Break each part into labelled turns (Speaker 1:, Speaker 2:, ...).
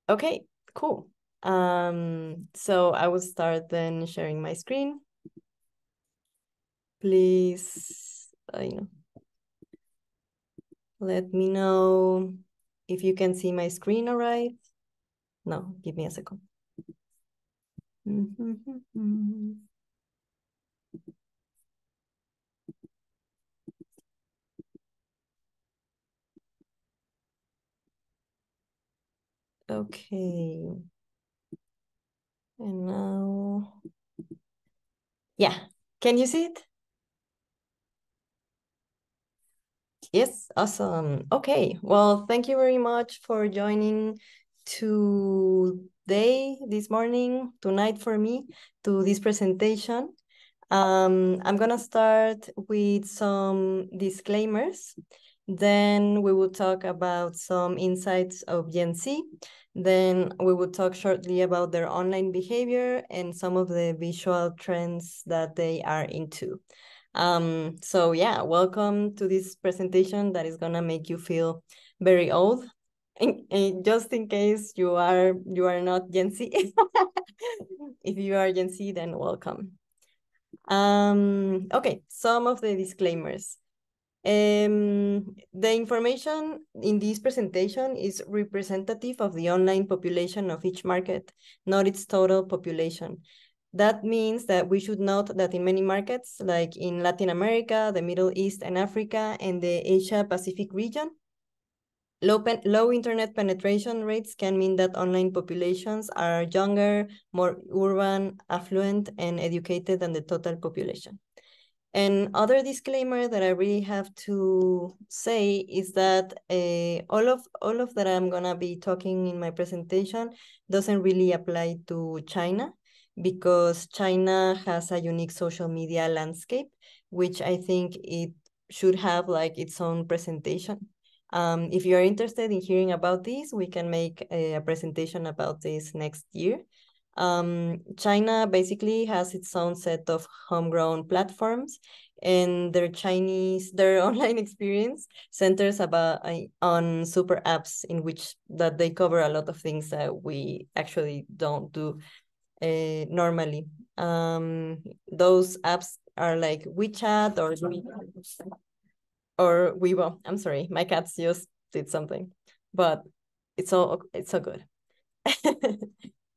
Speaker 1: Okay, cool. So I will start then sharing my screen. Please, let me know if you can see my screen all right. No, give me a second. Okay. And now, yeah, can you see it? Yes, awesome. Okay, well, thank you very much for joining today, this morning, tonight for me, to this presentation. I'm gonna start with some disclaimers. Then we will talk about some insights of Gen Z. Then we will talk shortly about their online behavior and some of the visual trends that they are into. So yeah, welcome to this presentation that is gonna make you feel very old. And just in case you are not Gen Z. If you are Gen Z, then welcome. Okay, some of the disclaimers. The information in this presentation is representative of the online population of each market, not its total population. That means that we should note that in many markets, like in Latin America, the Middle East and Africa, and the Asia Pacific region, low internet penetration rates can mean that online populations are younger, more urban, affluent, and educated than the total population. And other disclaimer that I really have to say is that all of that I'm gonna be talking in my presentation doesn't really apply to China, because China has a unique social media landscape, which I think it should have like its own presentation. If you're interested in hearing about this, we can make a presentation about this next year. China basically has its own set of homegrown platforms, and their online experience centers on super apps in which that they cover a lot of things that we actually don't do normally. Those apps are like WeChat or Weibo. I'm sorry, my cats just did something, but it's all good.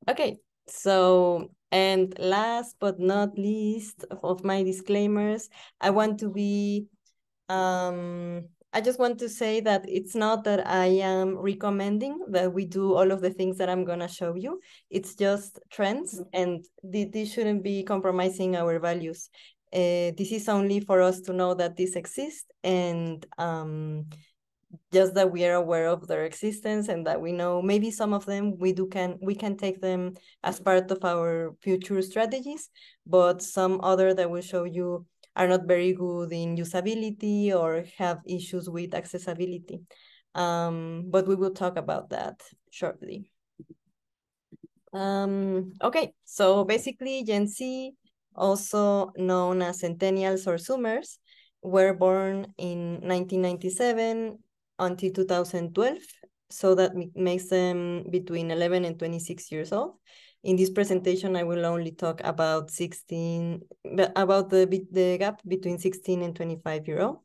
Speaker 1: Okay, so, and last but not least of my disclaimers, I want to be, I just want to say that it's not that I am recommending that we do all of the things that I'm gonna show you. It's just trends, and this shouldn't be compromising our values. This is only for us to know that this exists, and just that we are aware of their existence, and that we know maybe some of them we can take them as part of our future strategies, but some other that will show you are not very good in usability or have issues with accessibility. But we will talk about that shortly. Okay, so basically Gen Z, also known as Centennials or Zoomers, were born in 1997 until 2012, so that makes them between 11 and 26 years old. In this presentation, I will only talk about the gap between 16 and 25-year-old.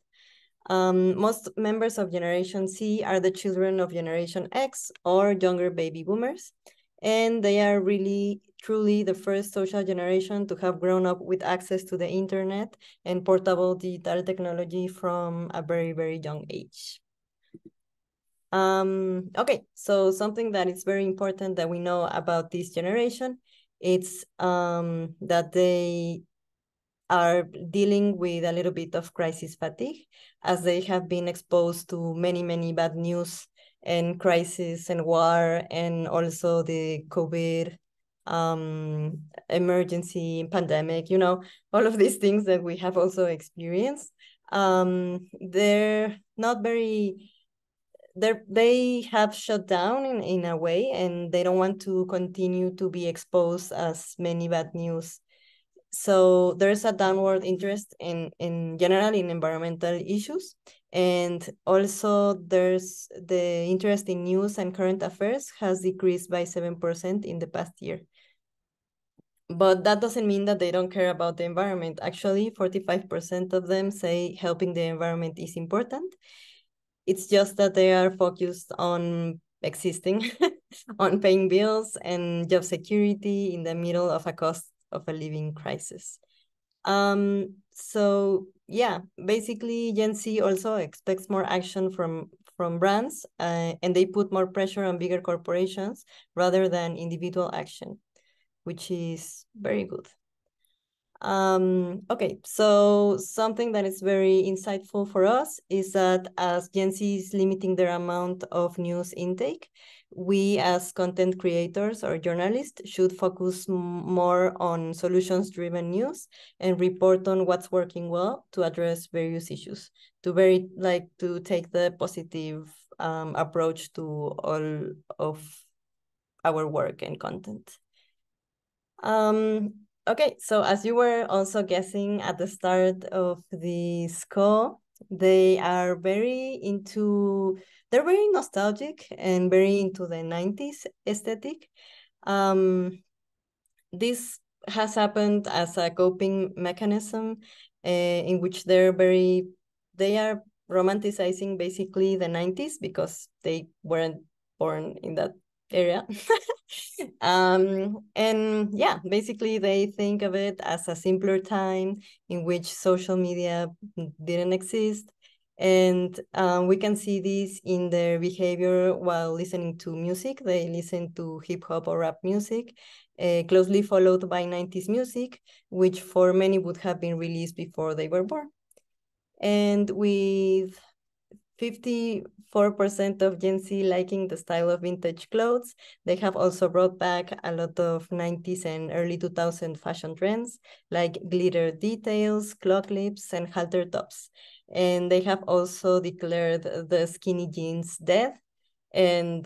Speaker 1: Most members of Generation Z are the children of Generation X or younger baby boomers, and they are really, truly the first social generation to have grown up with access to the internet and portable digital technology from a very, very young age. Okay, so something that is very important that we know about this generation, it's that they are dealing with a little bit of crisis fatigue, as they have been exposed to many, many bad news and crisis and war, and also the COVID emergency, pandemic, all of these things that we have also experienced. They're not very, they have shut down in a way, and they don't want to continue to be exposed as many bad news. So there's a downward interest in general in environmental issues, And also there's the interest in news and current affairs has decreased by 7% in the past year. But that doesn't mean that they don't care about the environment. Actually, 45% of them say helping the environment is important. It's just that they are focused on existing, on paying bills and job security in the middle of a cost of a living crisis. So yeah, basically Gen Z also expects more action from brands, and they put more pressure on bigger corporations rather than individual action, which is very good. Okay, so something that is very insightful for us is that as Gen Z is limiting their amount of news intake, we as content creators or journalists should focus more on solutions-driven news and report on what's working well to address various issues, to take the positive approach to all of our work and content. Okay, so as you were also guessing at the start of this call, they're very nostalgic and very into the 90s aesthetic. This has happened as a coping mechanism in which they are romanticizing basically the 90s because they weren't born in that area. And yeah, basically they think of it as a simpler time in which social media didn't exist. And we can see this in their behavior while listening to music. They listen to hip hop or rap music, closely followed by 90s music, which for many would have been released before they were born. And with 54% of Gen Z liking the style of vintage clothes, they have also brought back a lot of 90s and early 2000 fashion trends like glitter details, claw clips, and halter tops. And they have also declared the skinny jeans dead and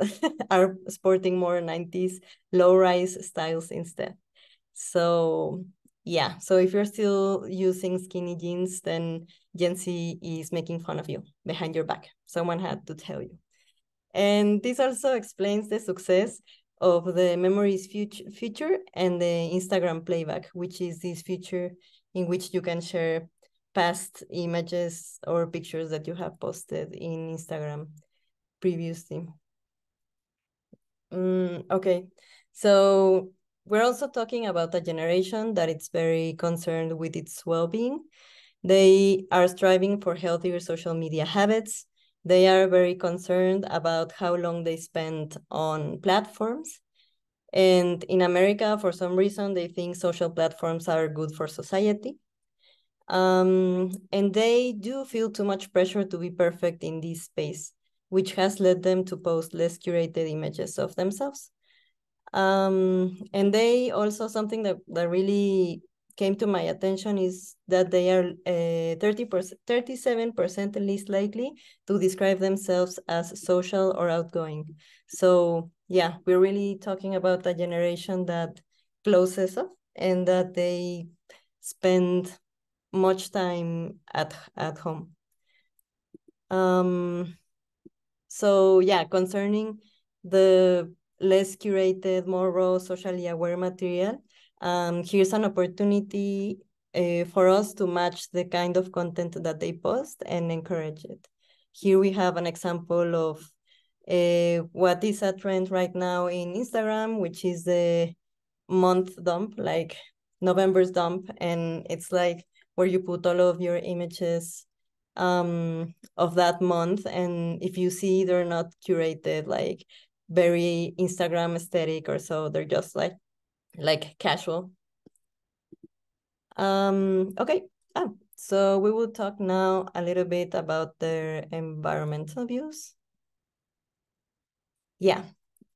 Speaker 1: are sporting more 90s low-rise styles instead. So yeah, so if you're still using skinny jeans, then Gen Z is making fun of you behind your back. Someone had to tell you. And this also explains the success of the Memories feature and the Instagram playback, which is this feature in which you can share past images or pictures that you have posted in Instagram previously. Okay, so we're also talking about a generation that it's very concerned with its well-being. They are striving for healthier social media habits. They are very concerned about how long they spend on platforms. And in America, for some reason, they think social platforms are good for society. And they do feel too much pressure to be perfect in this space, which has led them to post less curated images of themselves. And they also, something that really came to my attention is that they are 37% least likely to describe themselves as social or outgoing. So yeah, we're really talking about a generation that closes off and that they spend much time at home. So yeah, concerning the less curated, more raw, socially aware material, here's an opportunity for us to match the kind of content that they post and encourage it. Here we have an example of what is a trend right now in Instagram, which is the month dump, like November's dump, and it's like where you put all of your images of that month, and if you see they're not curated like very Instagram aesthetic or so, they're just like casual. Okay. So we will talk now a little bit about their environmental views. Yeah.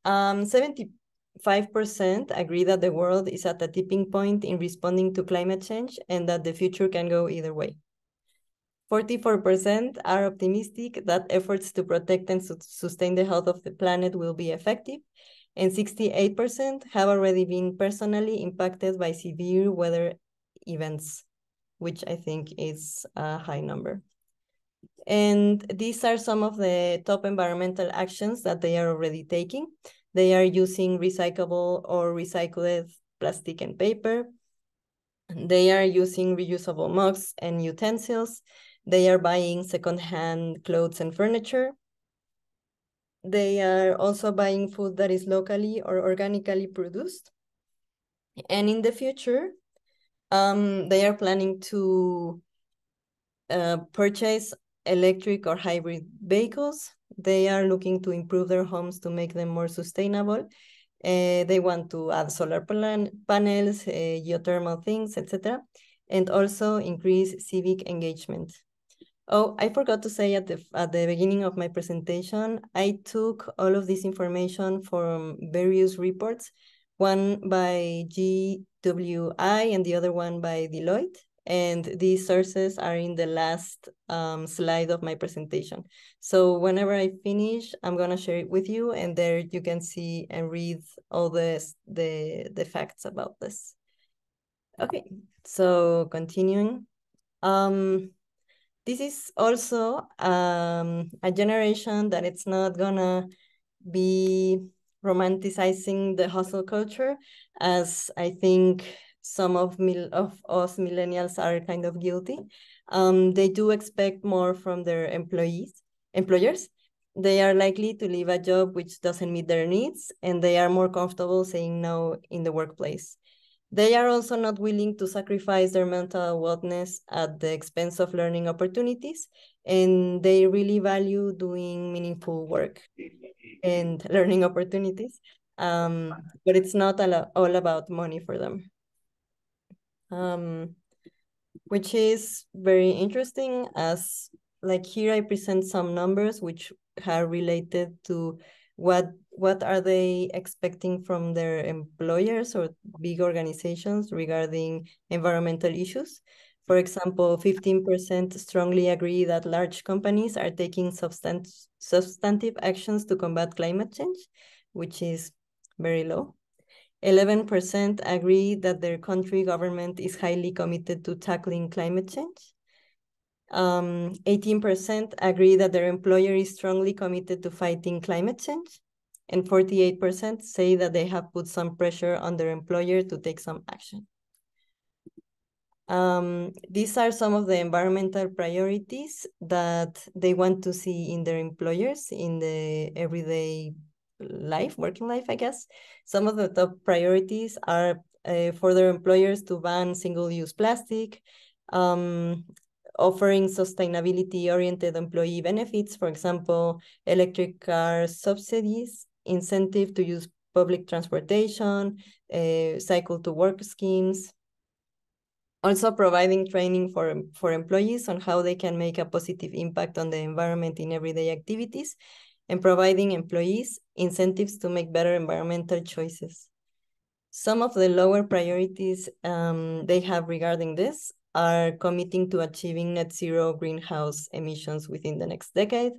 Speaker 1: 75% agree that the world is at a tipping point in responding to climate change and that the future can go either way. 44% are optimistic that efforts to protect and sustain the health of the planet will be effective, and 68% have already been personally impacted by severe weather events, which I think is a high number. And these are some of the top environmental actions that they are already taking. They are using recyclable or recycled plastic and paper. They are using reusable mugs and utensils. They are buying secondhand clothes and furniture. They are also buying food that is locally or organically produced. And in the future, they are planning to purchase electric or hybrid vehicles. They are looking to improve their homes to make them more sustainable. They want to add solar panels, geothermal things, etc., and also increase civic engagement. Oh, I forgot to say at the beginning of my presentation, I took all of this information from various reports, one by GWI and the other one by Deloitte. And these sources are in the last slide of my presentation. So whenever I finish, I'm gonna share it with you, and there you can see and read all the facts about this. Okay, so continuing. This is also a generation that it's not gonna be romanticizing the hustle culture, as I think some of us millennials are kind of guilty. They do expect more from their employers. They are likely to leave a job which doesn't meet their needs, and they are more comfortable saying no in the workplace. They are also not willing to sacrifice their mental wellness at the expense of learning opportunities, and they really value doing meaningful work and learning opportunities. But it's not all about money for them, which is very interesting, as like here I present some numbers which are related to what are they expecting from their employers or big organizations regarding environmental issues. For example, 15% strongly agree that large companies are taking substantive actions to combat climate change, which is very low. 11% agree that their country government is highly committed to tackling climate change. 18% agree that their employer is strongly committed to fighting climate change. And 48% say that they have put some pressure on their employer to take some action. These are some of the environmental priorities that they want to see in their employers in the everyday life, working life, I guess. Some of the top priorities are for their employers to ban single-use plastic, offering sustainability-oriented employee benefits, for example, electric car subsidies, incentive to use public transportation, cycle to work schemes. Also providing training for employees on how they can make a positive impact on the environment in everyday activities, and providing employees incentives to make better environmental choices. Some of the lower priorities they have regarding this are committing to achieving net zero greenhouse emissions within the next decade,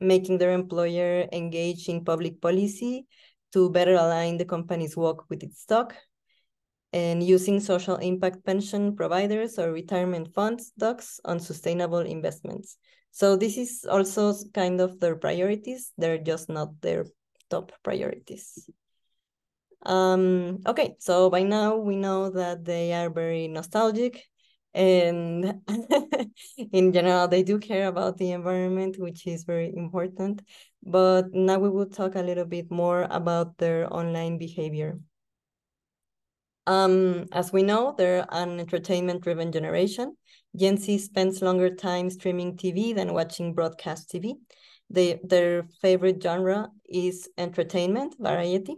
Speaker 1: making their employer engage in public policy to better align the company's work with its stock, and using social impact pension providers or retirement funds docs on sustainable investments. So this is also kind of their priorities. They're just not their top priorities. Okay, so by now we know that they are very nostalgic, and in general, they do care about the environment, which is very important. But now we will talk a little bit more about their online behavior. As we know, they're an entertainment-driven generation. Gen Z spends longer time streaming TV than watching broadcast TV. Their favorite genre is entertainment, variety,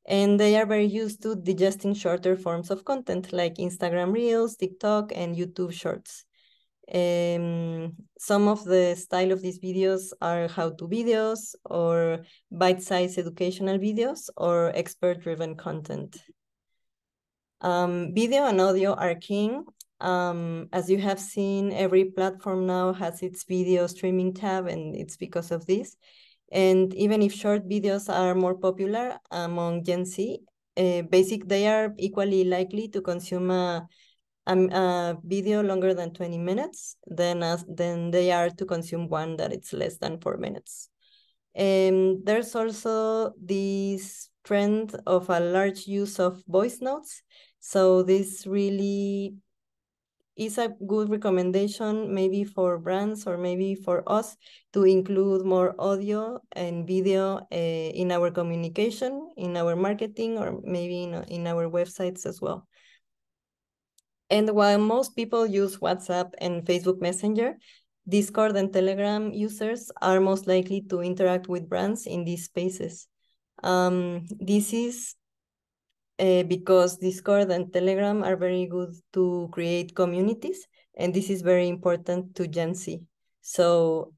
Speaker 1: and they are very used to digesting shorter forms of content like Instagram Reels, TikTok, and YouTube Shorts. Some of the style of these videos are how-to videos, or bite-sized educational videos, or expert-driven content. Video and audio are king. As you have seen, every platform now has its video streaming tab, and it's because of this. And even if short videos are more popular among Gen Z, they are equally likely to consume a a video longer than 20 minutes than they are to consume one that it's less than 4 minutes. There's also this trend of a large use of voice notes. So this really is a good recommendation maybe for brands or maybe for us to include more audio and video in our communication, in our marketing, or maybe in our websites as well. And while most people use WhatsApp and Facebook Messenger, Discord and Telegram users are most likely to interact with brands in these spaces. This is because Discord and Telegram are very good to create communities, and this is very important to Gen Z. So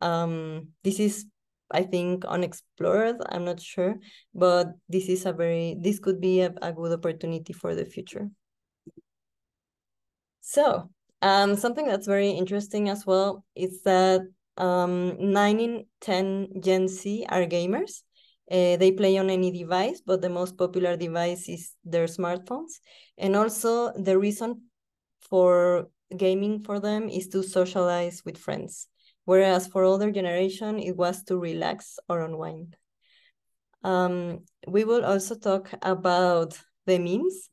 Speaker 1: this is, I think, unexplored. I'm not sure, but this could be a good opportunity for the future. So something that's very interesting as well is that 9 in 10 Gen Z are gamers. They play on any device, but the most popular device is their smartphones. And also the reason for gaming for them is to socialize with friends, whereas for older generation, it was to relax or unwind. We will also talk about the memes,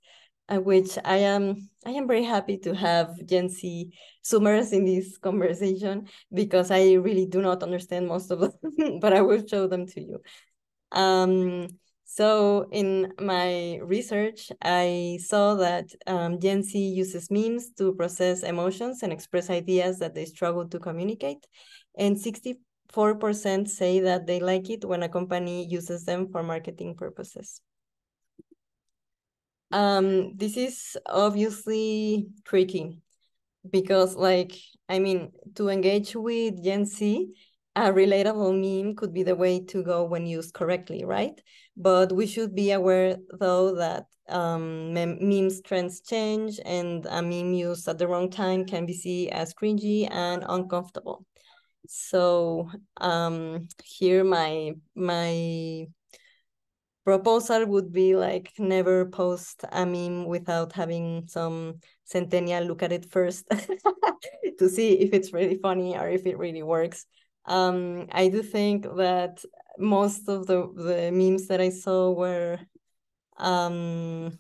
Speaker 1: which I am very happy to have Gen Z Zoomers in this conversation because I really do not understand most of them, but I will show them to you. So in my research, I saw that Gen Z uses memes to process emotions and express ideas that they struggle to communicate, and 64% say that they like it when a company uses them for marketing purposes. This is obviously tricky because, like, I mean, to engage with Gen Z, a relatable meme could be the way to go when used correctly, right? But we should be aware, though, that memes trends change, and a meme used at the wrong time can be seen as cringy and uncomfortable. So here my proposal would be like never post a meme without having some centennial look at it first to see if it's really funny or if it really works. I do think that most of the memes that I saw were I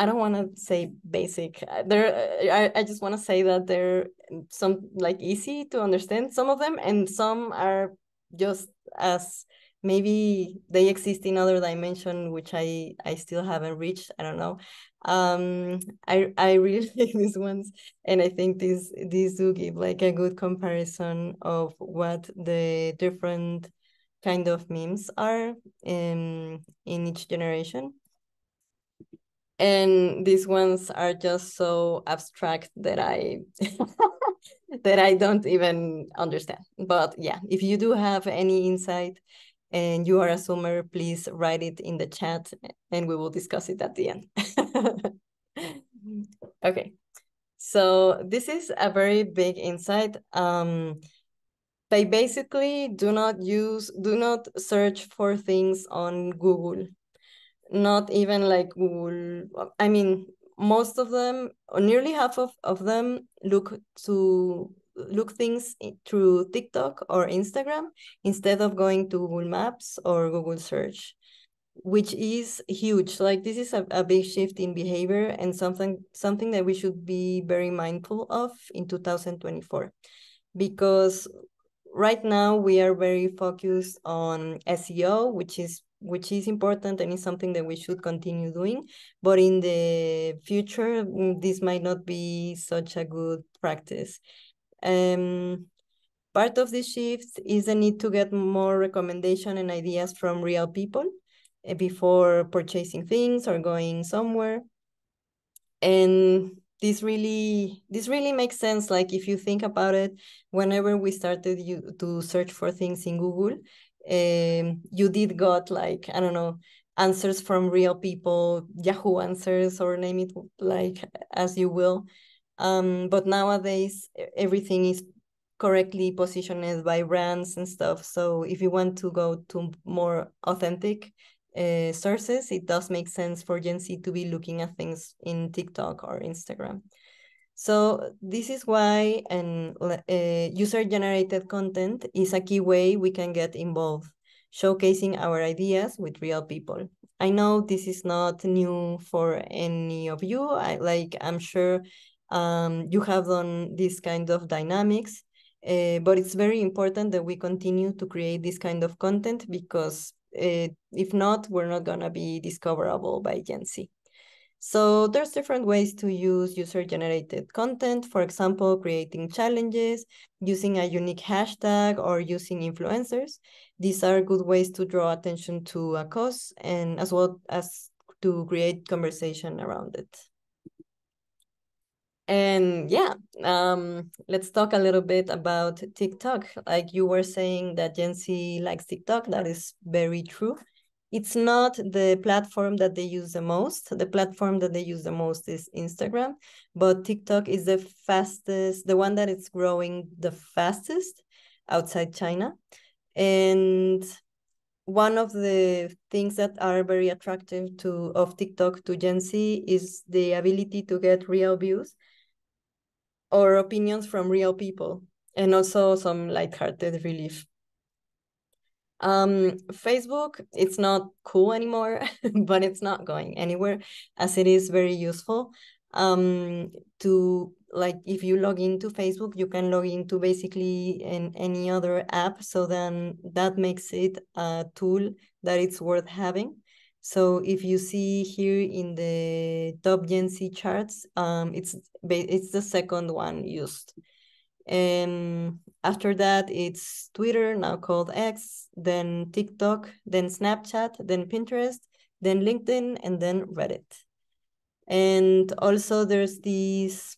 Speaker 1: don't want to say basic. I just want to say that they're some like easy to understand, some of them, and some are just as maybe they exist in other dimension, which I still haven't reached. I don't know. I really like these ones, and I think these do give like a good comparison of what the different kind of memes are in each generation. And these ones are just so abstract that I that I don't even understand. But yeah, if you do have any insight and you are a Zoomer, please write it in the chat and we will discuss it at the end. Okay, so this is a very big insight. They basically do not search for things on Google, not even like Google. I mean, most of them, or nearly half of them, look things through TikTok or Instagram instead of going to Google Maps or Google Search, which is huge. Like this is a big shift in behavior and something that we should be very mindful of in 2024, because right now we are very focused on SEO, which is important and is something that we should continue doing. But in the future, this might not be such a good practice. Part of this shift is the need to get more recommendation and ideas from real people before purchasing things or going somewhere. And this really makes sense. Like if you think about it, whenever we started to search for things in Google, you did got like, I don't know, answers from real people, Yahoo answers, or name it like as you will. But nowadays everything is correctly positioned by brands and stuff. So if you want to go to more authentic sources, it does make sense for Gen Z to be looking at things in TikTok or Instagram. So this is why user-generated content is a key way we can get involved, showcasing our ideas with real people. I know this is not new for any of you. I'm sure you have done this kind of dynamics, but it's very important that we continue to create this kind of content because if not, we're not gonna be discoverable by Gen Z. So there's different ways to use user-generated content. For example, creating challenges, using a unique hashtag, or using influencers. These are good ways to draw attention to a cause and as well as to create conversation around it. And yeah, let's talk a little bit about TikTok. Like you were saying that Gen Z likes TikTok, that is very true. It's not the platform that they use the most. The platform that they use the most is Instagram, but TikTok is the fastest, the one that is growing the fastest outside China. And one of the things that are very attractive of TikTok to Gen Z is the ability to get real views or opinions from real people, and also some lighthearted relief. Facebook, it's not cool anymore, but it's not going anywhere as it is very useful. To like, if you log into Facebook, you can log into basically any other app. So then that makes it a tool that it's worth having. So if you see here in the top Gen Z charts, it's the second one used. After that, it's Twitter, now called X, then TikTok, then Snapchat, then Pinterest, then LinkedIn, and then Reddit. And also there's this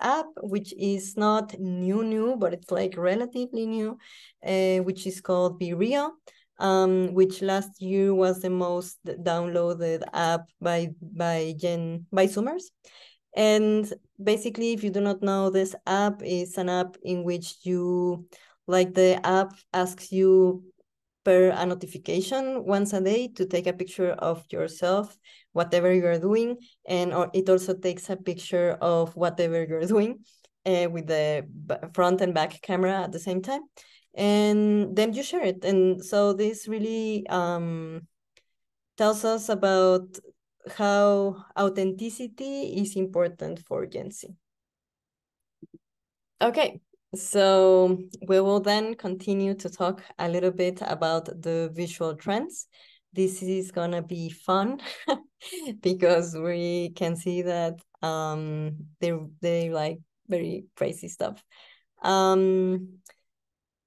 Speaker 1: app which is not new, but it's like relatively new, which is called Be Real, which last year was the most downloaded app by Zoomers. And basically, if you do not know, this app is an app in which the app asks you per a notification once a day to take a picture of yourself, whatever you're doing, and it also takes a picture of whatever you're doing with the front and back camera at the same time. And then you share it. And so this really tells us about how authenticity is important for Gen Z. Okay, so we will then continue to talk a little bit about the visual trends. This is gonna be fun because we can see that they like very crazy stuff.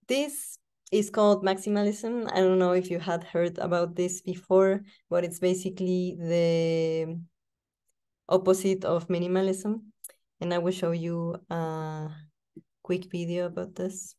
Speaker 1: This is called maximalism. I don't know if you had heard about this before, but it's basically the opposite of minimalism. And I will show you a quick video about this.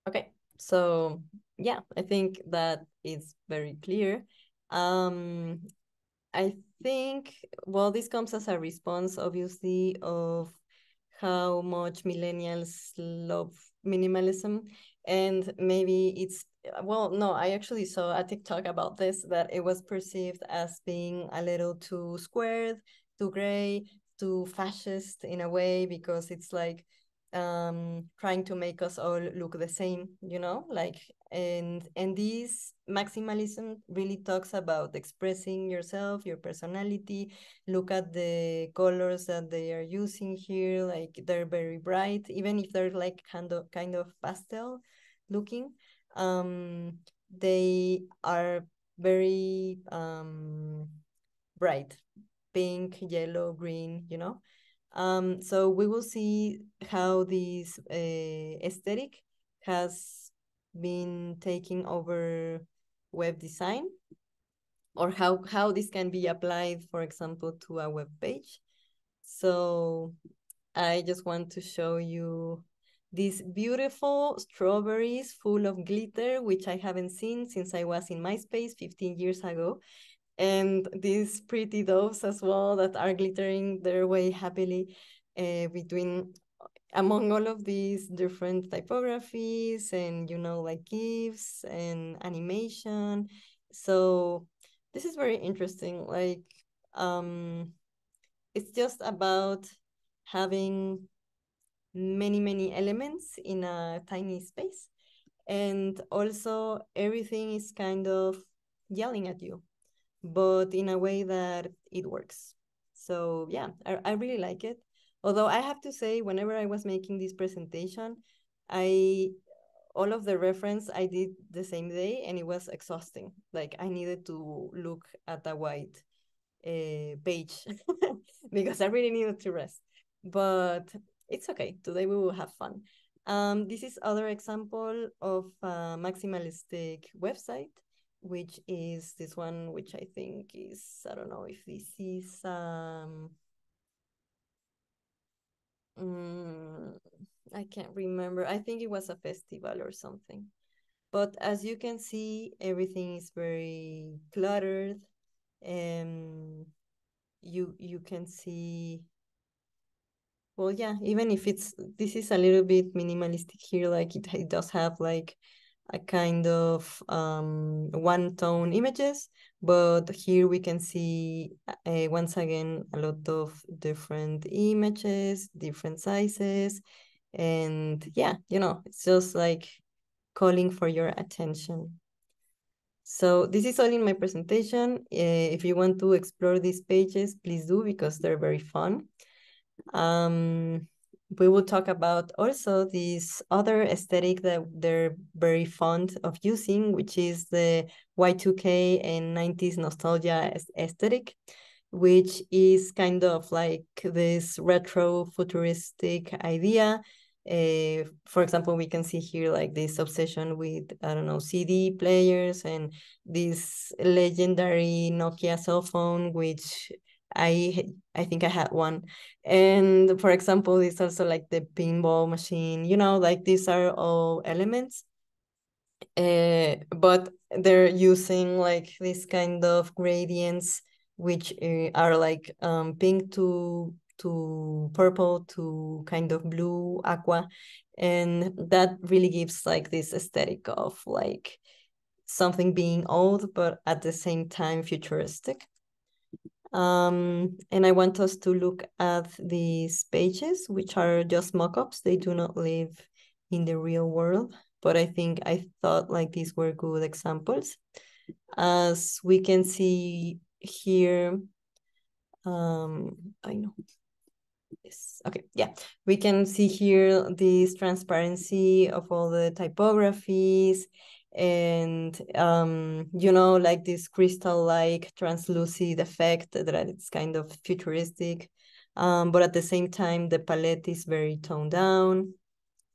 Speaker 1: Okay, so yeah, I think that is very clear. I think, well, this comes as a response, obviously, of how much millennials love minimalism. And maybe it's, well, no, I actually saw a TikTok about this, that it was perceived as being a little too squared, too gray, too fascist in a way, because it's like trying to make us all look the same, you know, like, and this maximalism really talks about expressing yourself, your personality. Look at the colors that they are using here, like they're very bright, even if they're like kind of pastel looking. They are very bright, pink, yellow, green, you know. So we will see how this aesthetic has been taking over web design, or how this can be applied, for example, to a web page. So I just want to show you these beautiful strawberries full of glitter, which I haven't seen since I was in MySpace 15 years ago. And these pretty doves as well that are glittering their way happily between among all of these different typographies and, you know, like GIFs and animation. So this is very interesting. Like, it's just about having many elements in a tiny space. And also everything is kind of yelling at you, but in a way that it works. So yeah, I really like it. Although I have to say, whenever I was making this presentation, I all of the reference I did the same day, and it was exhausting. Like I needed to look at a white page because I really needed to rest. But it's okay. Today we will have fun. This is other example of a maximalistic website, which is this one, which I think is, I don't know if this is, I can't remember. I think it was a festival or something. But as you can see, everything is very cluttered. You can see, well, yeah, even if this is a little bit minimalistic here, like it does have like a kind of one tone images, but here we can see once again a lot of different images, different sizes, and yeah, you know, it's just like calling for your attention. So this is all in my presentation. If you want to explore these pages, please do, because they're very fun. We will talk about also this other aesthetic that they're very fond of using, which is the Y2K and 90s nostalgia aesthetic, which is kind of like this retro futuristic idea. For example, we can see here like this obsession with, I don't know, CD players and this legendary Nokia cell phone, which I think I had one. And for example, it's also like the pinball machine, you know, like these are all elements. But they're using like this kind of gradients, which are like pink to purple to kind of blue, aqua. And that really gives like this aesthetic of like something being old, but at the same time futuristic. And I want us to look at these pages, which are just mock-ups. They do not live in the real world, but I thought like these were good examples. As we can see here, I know. Yes. Okay. Yeah. We can see here this transparency of all the typographies and you know, like this crystal-like translucent effect that it's kind of futuristic. But at the same time, the palette is very toned down.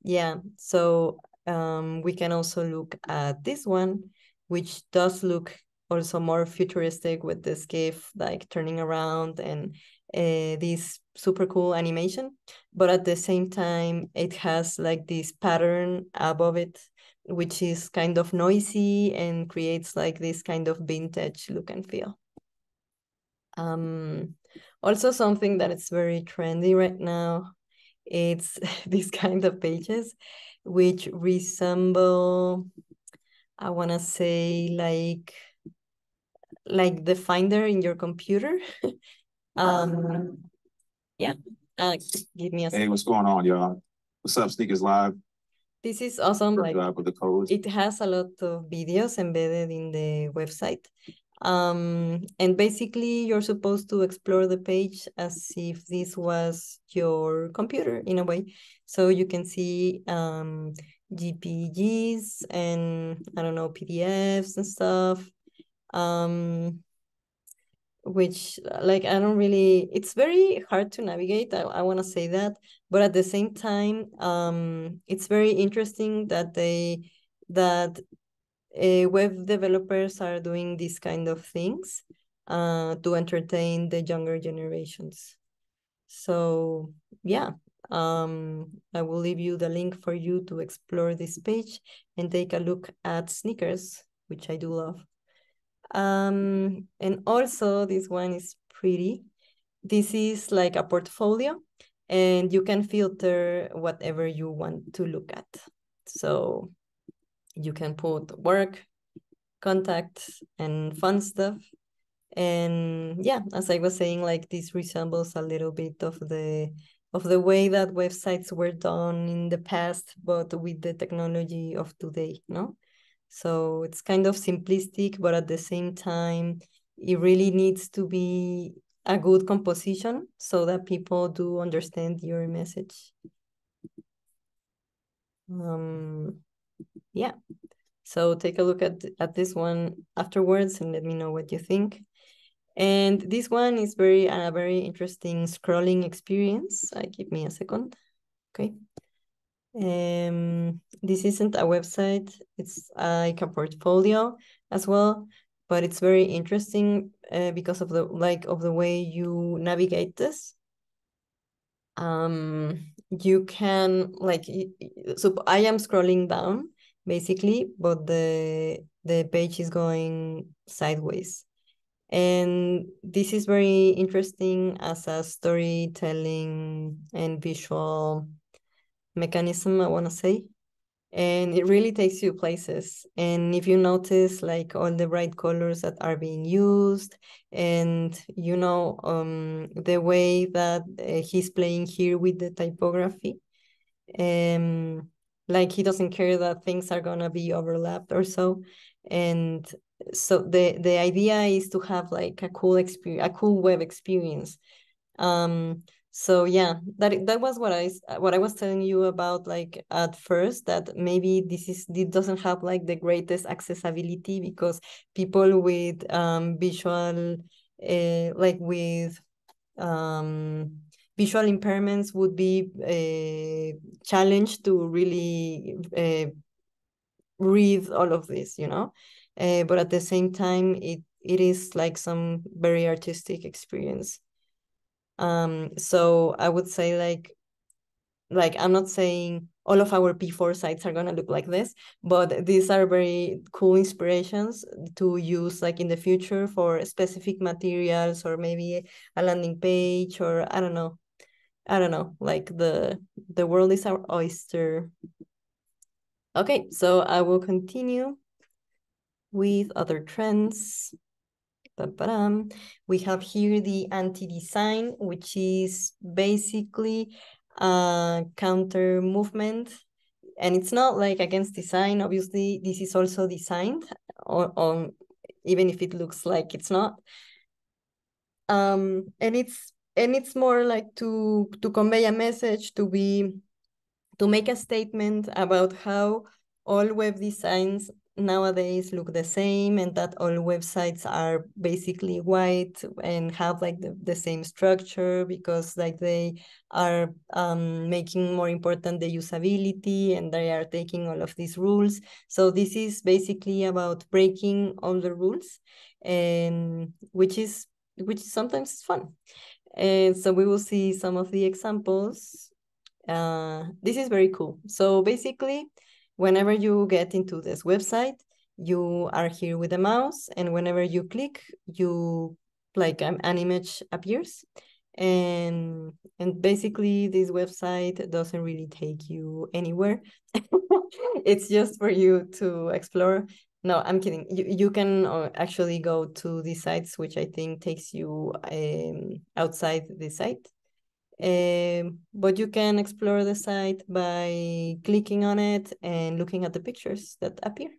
Speaker 1: Yeah. So we can also look at this one, which does look also more futuristic with the skiff like turning around and this super cool animation. But at the same time, it has like this pattern above it, which is kind of noisy and creates like this kind of vintage look and feel. Also something that is very trendy right now, it's these kind of pages which resemble, I want to say, like the Finder in your computer. Yeah. Give me a second.
Speaker 2: Hey, what's going on, y'all? What's up, Sneakers Live?
Speaker 1: This is awesome.
Speaker 2: First
Speaker 1: like
Speaker 2: live with the codes.
Speaker 1: It has a lot of videos embedded in the website. And basically you're supposed to explore the page as if this was your computer in a way. So you can see GPGs and, I don't know, PDFs and stuff. Which like I don't really, it's very hard to navigate. I want to say that, but at the same time, it's very interesting that web developers are doing these kind of things to entertain the younger generations. So yeah, I will leave you the link for you to explore this page and take a look at sneakers, which I do love. And also this one is pretty. This is like a portfolio, and you can filter whatever you want to look at. So you can put work, contacts, and fun stuff. And yeah, as I was saying, like this resembles a little bit of the way that websites were done in the past, but with the technology of today, no? So it's kind of simplistic, but at the same time, it really needs to be a good composition so that people do understand your message. Yeah. So take a look at this one afterwards and let me know what you think. And this one is a very interesting scrolling experience. Give me a second. Okay. This isn't a website, it's like a portfolio as well, but it's very interesting because of the way you navigate this. You can so I am scrolling down basically, but the page is going sideways. And this is very interesting as a storytelling and visual mechanism, I want to say. And it really takes you places. And if you notice like all the bright colors that are being used, and the way that he's playing here with the typography, like he doesn't care that things are gonna be overlapped or so. And so the idea is to have like a cool experience, a cool web experience. So yeah, that was what I was telling you about, like at first, that maybe this doesn't have like the greatest accessibility, because people with visual like with visual impairments would be challenged to really read all of this, but at the same time it is like some very artistic experience. So I would say like I'm not saying all of our P4 sites are gonna look like this, but these are very cool inspirations to use like in the future for specific materials, or maybe a landing page, or I don't know, like the world is our oyster. Okay, so I will continue with other trends. We have here the anti-design, which is basically a counter movement. And it's not like against design. Obviously, this is also designed, on even if it looks like it's not. And it's more like to convey a message, to make a statement about how all web designs nowadays look the same, and that all websites are basically white and have like the same structure, because like they are making more important the usability, and they are taking all of these rules. So this is basically about breaking all the rules, and which is sometimes fun. And so we will see some of the examples. This is very cool. So basically, whenever you get into this website, you are here with the mouse, and whenever you click, like an image appears. And basically this website doesn't really take you anywhere. It's just for you to explore. No, I'm kidding. You can actually go to these sites, which I think takes you outside the site. But you can explore the site by clicking on it and looking at the pictures that appear,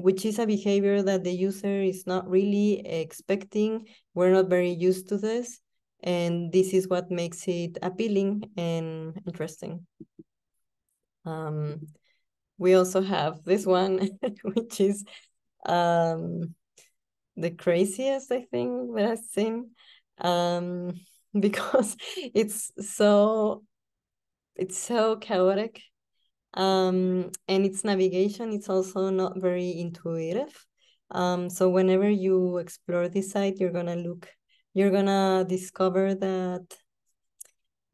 Speaker 1: which is a behavior that the user is not really expecting. We're not very used to this, and this is what makes it appealing and interesting. We also have this one, which is the craziest, I think, that I've seen, because it's so chaotic, and its navigation, it's also not very intuitive. So whenever you explore this site, you're gonna discover that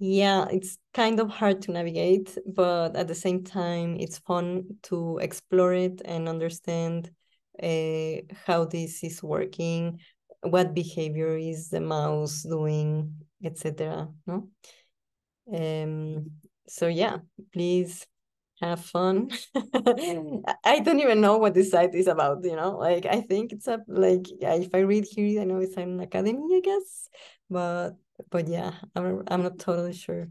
Speaker 1: Yeah, it's kind of hard to navigate, but at the same time, it's fun to explore it and understand how this is working, what behavior is the mouse doing, etc. No? Um, so yeah, please have fun. I don't even know what this site is about, like I think it's a like if I read here, I know it's an academy, I guess, but yeah, I'm not totally sure.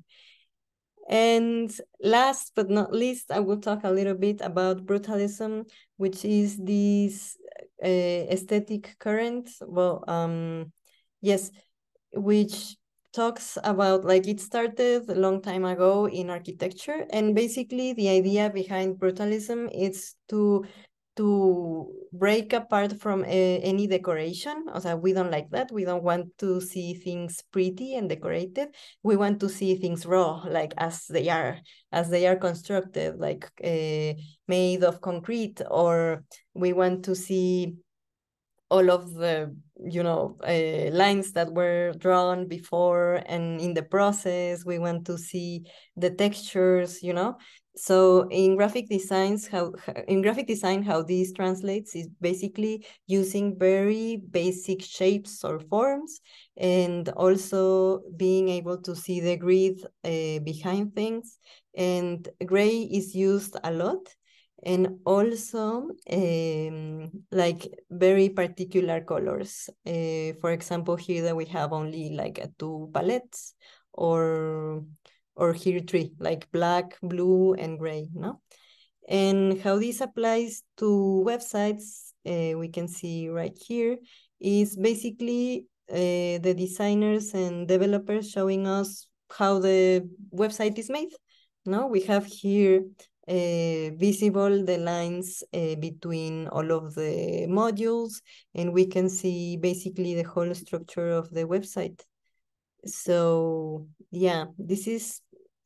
Speaker 1: And last but not least, I will talk a little bit about brutalism, which is this aesthetic current. Well, yes, which talks about, like, it started a long time ago in architecture, and basically the idea behind brutalism is to break apart from any decoration. O sea, we don't like that. We don't want to see things pretty and decorated. We want to see things raw, like as they are constructed, like made of concrete, or we want to see all of the lines that were drawn before, and in the process we want to see the textures. So in graphic design, how this translates is basically using very basic shapes or forms, and also being able to see the grid behind things. And gray is used a lot, and also like very particular colors. For example, here that we have only like two palettes, or here three, like black, blue, and gray, no? And how this applies to websites, we can see right here, is basically the designers and developers showing us how the website is made. No, we have here visible the lines between all of the modules, and we can see basically the whole structure of the website. So yeah,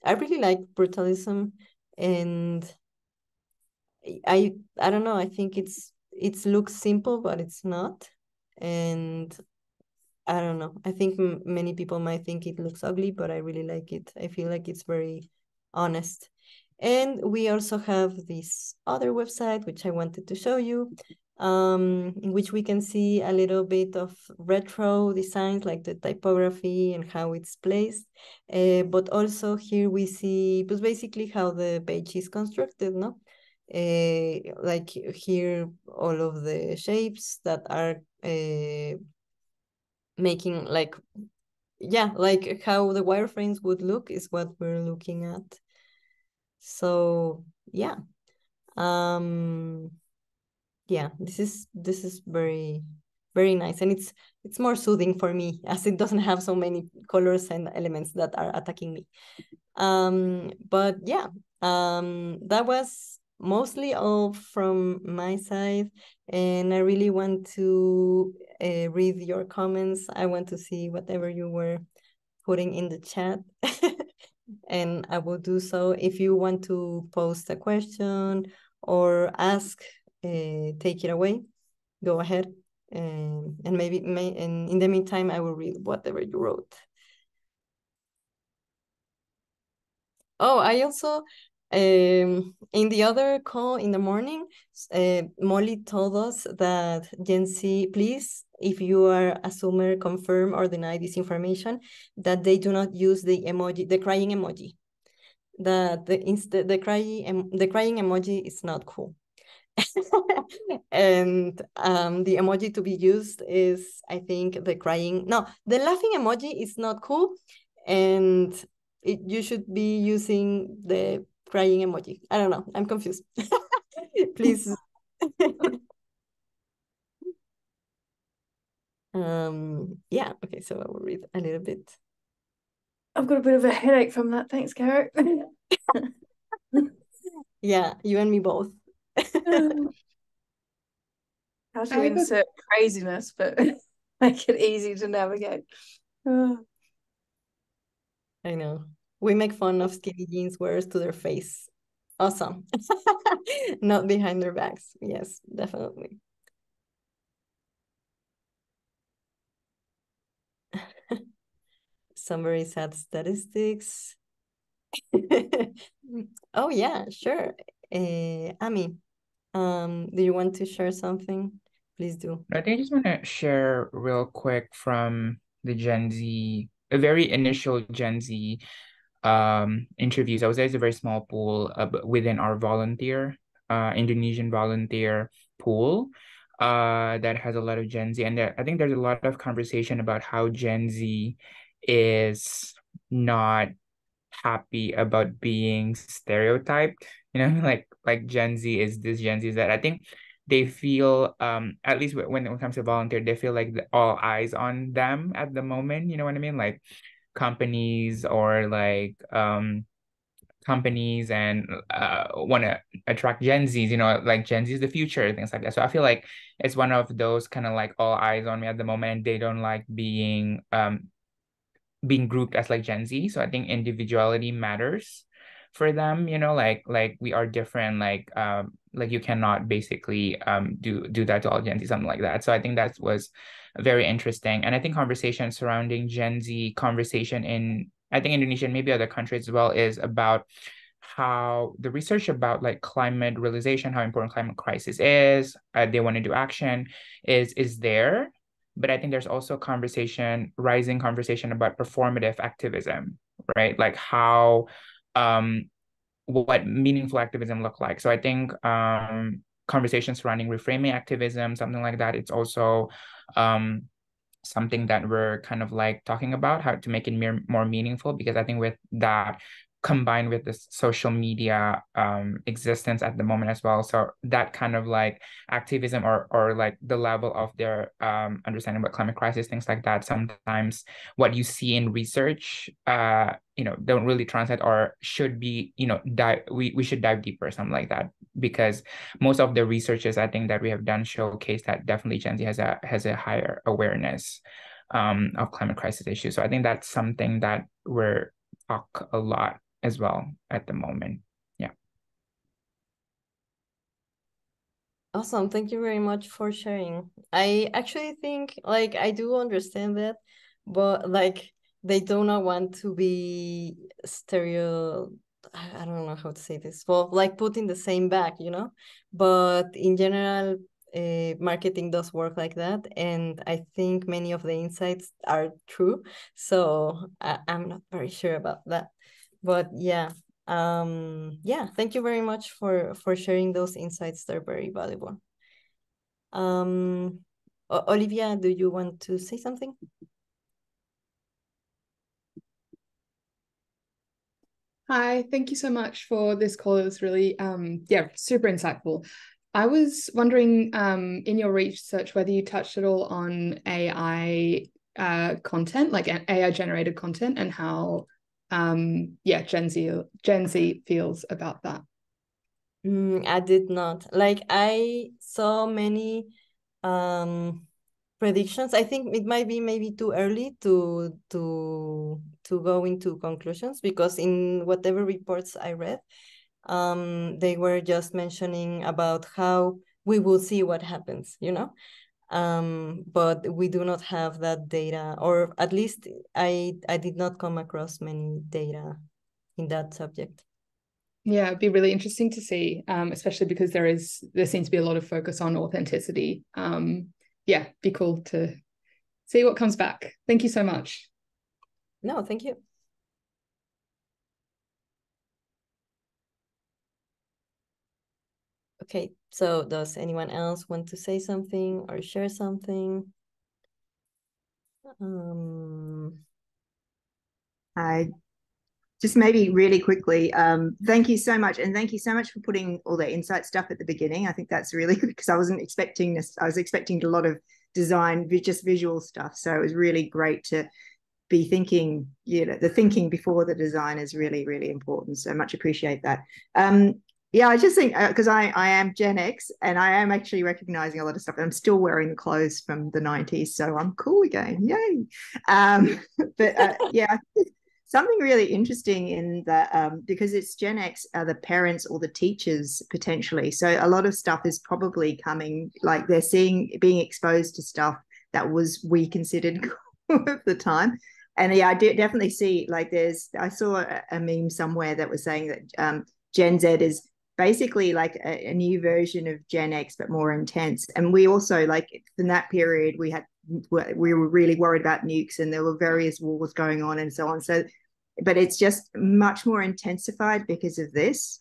Speaker 1: I really like brutalism, and I don't know, I think it looks simple, but it's not. And I don't know, I think many people might think it looks ugly, but I really like it. I feel like it's very honest. And we also have this other website, which I wanted to show you, in which we can see a little bit of retro designs, like the typography and how it's placed. But also here we see basically how the page is constructed, no? Like here, all of the shapes that are making, like, yeah, like how the wireframes would look is what we're looking at. So yeah, um yeah, this is very, very nice, and it's more soothing for me, as it doesn't have so many colors and elements that are attacking me. But yeah, that was mostly all from my side, and I really want to read your comments. I want to see whatever you were putting in the chat. And I will do so. If you want to post a question or ask, take it away, go ahead. And and in the meantime, I will read whatever you wrote. Oh, I also, in the other call in the morning, Molly told us that, Jency, please, if you are assumer, confirm or deny this information, that they do not use the emoji, the crying emoji. That the crying emoji is not cool. And the emoji to be used is, I think, the laughing emoji is not cool, and you should be using the crying emoji. I don't know, I'm confused. Please. Yeah, okay, so I will read a little bit.
Speaker 3: I've got a bit of a headache from that. Thanks, Garrett.
Speaker 1: Yeah, you and me both.
Speaker 3: How to insert craziness, but make it easy to navigate.
Speaker 1: I know. We make fun of skinny jeans wearers to their face. Awesome. Not behind their backs. Yes, definitely. some very sad statistics. Oh yeah, sure. Ami, do you want to share something? Please do.
Speaker 4: I think I just want to share real quick from the Gen Z, a very initial Gen Z interviews. I was there, a very small pool within our Indonesian volunteer pool that has a lot of Gen Z. And I think there's a lot of conversation about how Gen Z is not happy about being stereotyped, like Gen Z is this, Gen Z is that. I think they feel, at least when it comes to volunteer, they feel like all eyes on them at the moment, you know what I mean? Like companies or like companies and want to attract Gen Zs, like Gen Z is the future, things like that. So I feel like it's one of those kind of like all eyes on me at the moment, and they don't like being grouped as like Gen Z. So I think individuality matters for them, like we are different, like you cannot basically do that to all Gen Z, something like that. So I think that was very interesting. And I think conversation surrounding Gen Z conversation in, I think, Indonesia and maybe other countries as well, is about how the research about like climate realization, how important climate crisis is, they want to do action is there. But I think there's also rising conversation about performative activism, right? Like how, what meaningful activism look like. So I think conversations surrounding reframing activism, something like that, it's also something that we're kind of like talking about how to make it more meaningful, because I think with that combined with this social media existence at the moment as well, so that kind of like activism or like the level of their understanding about climate crisis, things like that, sometimes what you see in research don't really translate, or should be, we should dive deeper, something like that, because most of the researches I think that we have done showcase that definitely Gen Z has a higher awareness of climate crisis issues. So I think that's something that we're talk a lot as well at the moment. Yeah.
Speaker 1: Awesome. Thank you very much for sharing. I actually think, like, I do understand that, but like they do not want to be I don't know how to say this. Well, like put in the same bag, But in general, marketing does work like that, and I think many of the insights are true. So I'm not very sure about that, but yeah. Yeah, thank you very much for sharing those insights. They're very valuable. Olivia, do you want to say something?
Speaker 5: Hi, thank you so much for this call. It was really, super insightful. I was wondering, in your research, whether you touched at all on AI content, like AI generated content, and how, Gen Z feels about that.
Speaker 1: I did not. Like, I saw many predictions. I think it might be maybe too early to go into conclusions, because in whatever reports I read, they were just mentioning about how we will see what happens, but we do not have that data, or at least I did not come across many data in that subject.
Speaker 5: Yeah, it'd be really interesting to see, especially because there seems to be a lot of focus on authenticity. Be cool to see what comes back. Thank you so much.
Speaker 1: No, thank you. Okay, so does anyone else want to say something or share something?
Speaker 6: I just maybe really quickly, thank you so much. And thank you so much for putting all the insight stuff at the beginning. I think that's really good, because I wasn't expecting this. I was expecting a lot of design, just visual stuff. So it was really great to be thinking, the thinking before the design is really, really important. So much appreciate that. I just think, because I am Gen X, and I am actually recognizing a lot of stuff. I'm still wearing the clothes from the 90s, so I'm cool again. Yay. Something really interesting in that, because it's Gen X, the parents or the teachers potentially. So a lot of stuff is probably coming, like they're being exposed to stuff that we considered cool at the time. And yeah, I do definitely see, like, I saw a meme somewhere that was saying that Gen Z is basically like a new version of Gen X, but more intense. And we also, like, in that period, we were really worried about nukes, and there were various wars going on and so on. So, but it's just much more intensified because of this.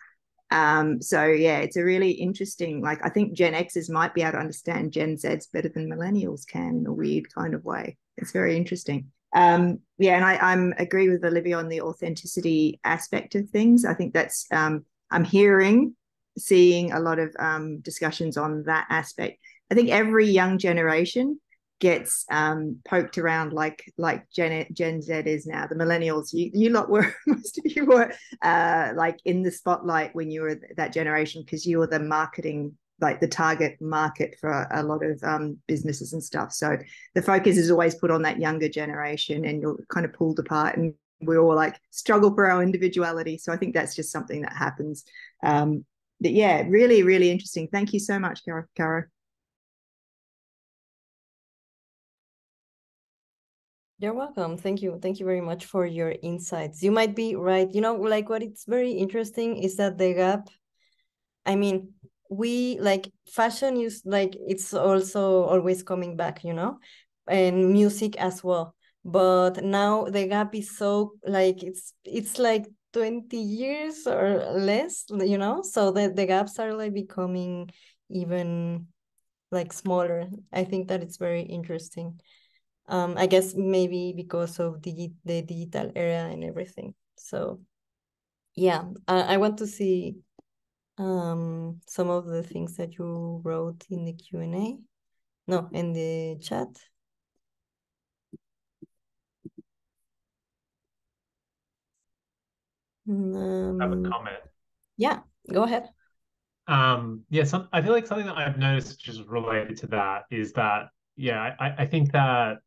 Speaker 6: So yeah, it's a really interesting, like, I think Gen Xers might be able to understand Gen Zs better than millennials can, in a weird kind of way. It's very interesting. Yeah, and I'm agree with Olivia on the authenticity aspect of things. I think that's I'm seeing a lot of discussions on that aspect. I think every young generation gets poked around like Gen Z is now. The millennials, you lot were, most of you were like in the spotlight when you were that generation, because you were the marketing, like the target market for a lot of businesses and stuff. So the focus is always put on that younger generation, and you're kind of pulled apart, and we all like struggle for our individuality. So I think that's just something that happens. But yeah, really, really interesting. Thank you so much, Caro.
Speaker 1: You're welcome. Thank you. Thank you very much for your insights. You might be right. You know, like, what it's very interesting is that the gap, I mean, we like fashion is like, it's also always coming back, you know, and music as well. But now the gap is so, like, it's like 20 years or less, you know, so the gaps are like becoming even like smaller. I think that it's very interesting. I guess maybe because of the digital era and everything. So yeah, I want to see some of the things that you wrote in the Q&A. No, in the chat.
Speaker 7: I have a comment.
Speaker 1: Yeah, go ahead.
Speaker 7: Yeah, I feel like something that I've noticed just related to that is that, yeah, I think that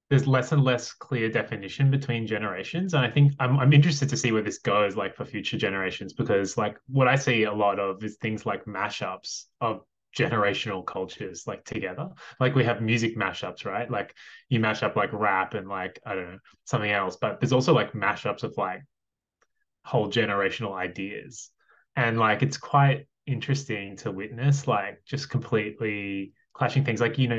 Speaker 7: there's less and less clear definition between generations. And I think I'm interested to see where this goes, like, for future generations, because like what I see a lot of is things like mashups of generational cultures, like, together. Like, we have music mashups, right? Like, you mash up like rap and, like, I don't know, something else, but there's also like mashups of like whole generational ideas. And like, it's quite interesting to witness, like, just completely clashing things. Like, you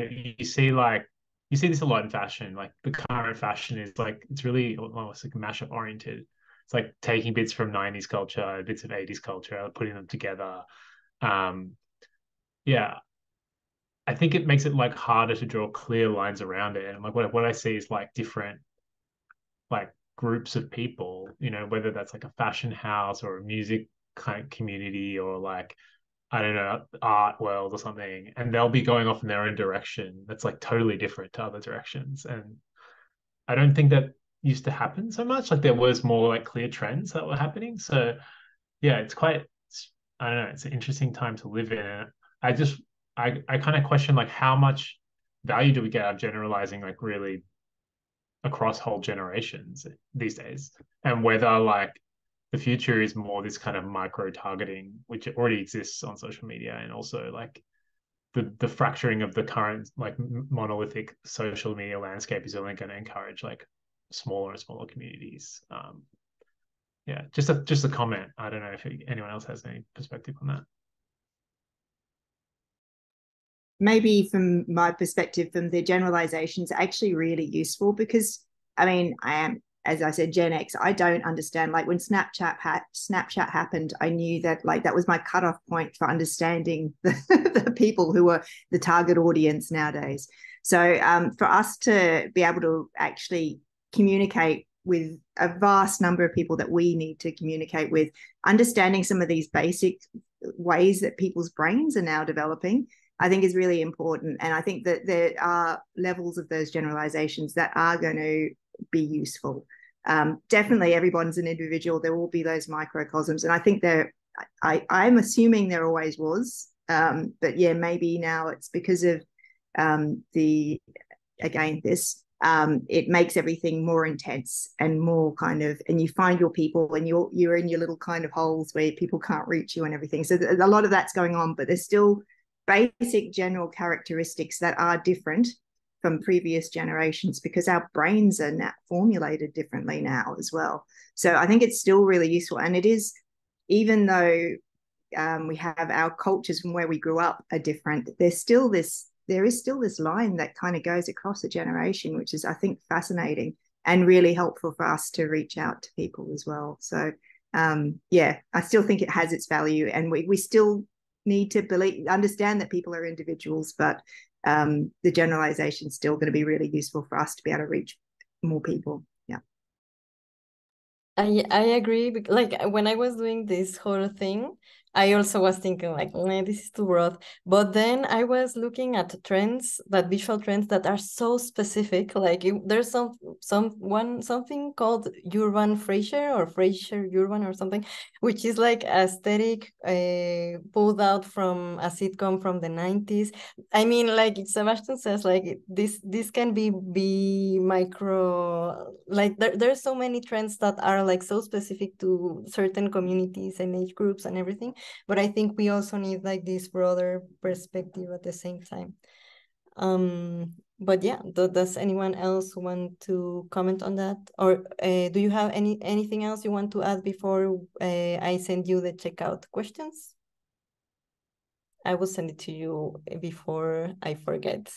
Speaker 7: see this a lot in fashion. Like, the current fashion is like, it's really almost like mashup oriented. It's like taking bits from 90s culture, bits of 80s culture, putting them together. Yeah, I think it makes it like harder to draw clear lines around it. And like, what I see is like different, like, groups of people, whether that's like a fashion house or a music kind of community, or like, I don't know, art world or something, and they'll be going off in their own direction that's like totally different to other directions. And I don't think that used to happen so much. Like, there was more like clear trends that were happening. So yeah, I don't know, it's an interesting time to live in. And I kind of question, like, how much value do we get out of generalizing, like, really across whole generations these days, and whether like the future is more this kind of micro targeting, which already exists on social media, and also like the fracturing of the current like monolithic social media landscape is only going to encourage like smaller and smaller communities. Yeah, just a comment. I don't know if anyone else has any perspective on that.
Speaker 6: Maybe from my perspective, from the generalizations are actually really useful, because I mean, I am, as I said, Gen X. I don't understand, like, when Snapchat happened, I knew that, like, that was my cutoff point for understanding the people who were the target audience nowadays. So for us to be able to actually communicate with a vast number of people that we need to communicate with, understanding some of these basic ways that people's brains are now developing, I think is really important. And I think that there are levels of those generalizations that are going to be useful. Definitely everyone's an individual. There will be those microcosms. And I think I'm assuming there always was. But yeah, maybe now it's because of it makes everything more intense and more kind of, and you find your people, and you're in your little kind of holes where people can't reach you and everything. So a lot of that's going on, but there's still basic general characteristics that are different from previous generations, because our brains are now formulated differently now as well. So I think it's still really useful. And it is, even though we have our cultures from where we grew up are different, there is still this line that kind of goes across a generation, which is, I think, fascinating and really helpful for us to reach out to people as well. So yeah, I still think it has its value, and we still need to understand that people are individuals, but the generalization is still going to be really useful for us to be able to reach more people. Yeah,
Speaker 1: I agree. Like when I was doing this whole thing, I also was thinking like, nah, this is too broad. But then I was looking at trends, that visual trends that are so specific. Like there's something called urban Frasier or Frasier urban or something, which is like aesthetic pulled out from a sitcom from the 90s. I mean, like Sebastian says, like this can be micro, like there's so many trends that are like so specific to certain communities and age groups and everything. But I think we also need like this broader perspective at the same time. But yeah, does anyone else want to comment on that? Or do you have anything else you want to add before I send you the checkout questions? I will send it to you before I forget,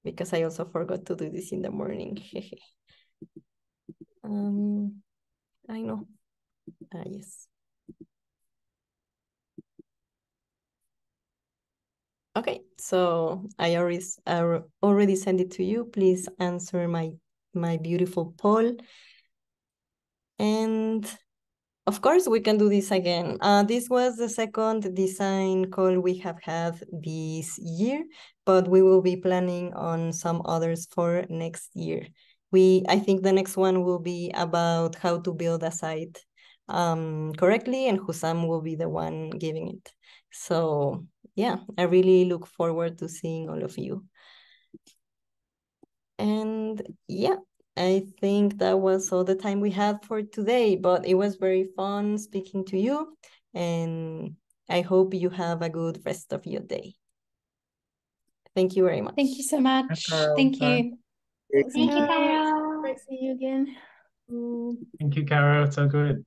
Speaker 1: because I also forgot to do this in the morning. I know. Yes. Okay, so I already sent it to you. Please answer my beautiful poll. And of course, we can do this again. This was the second design call we have had this year, but we will be planning on some others for next year. I think the next one will be about how to build a site correctly, and Hussam will be the one giving it. So yeah, I really look forward to seeing all of you. And yeah, I think that was all the time we had for today, but it was very fun speaking to you, and I hope you have a good rest of your day. Thank you very much.
Speaker 8: Thank you so much. Thank you.
Speaker 3: Thanks,
Speaker 8: Thank you,
Speaker 3: Carol.
Speaker 8: Carol.
Speaker 3: Great to see you again.
Speaker 7: Thank you, Caro. It's so good.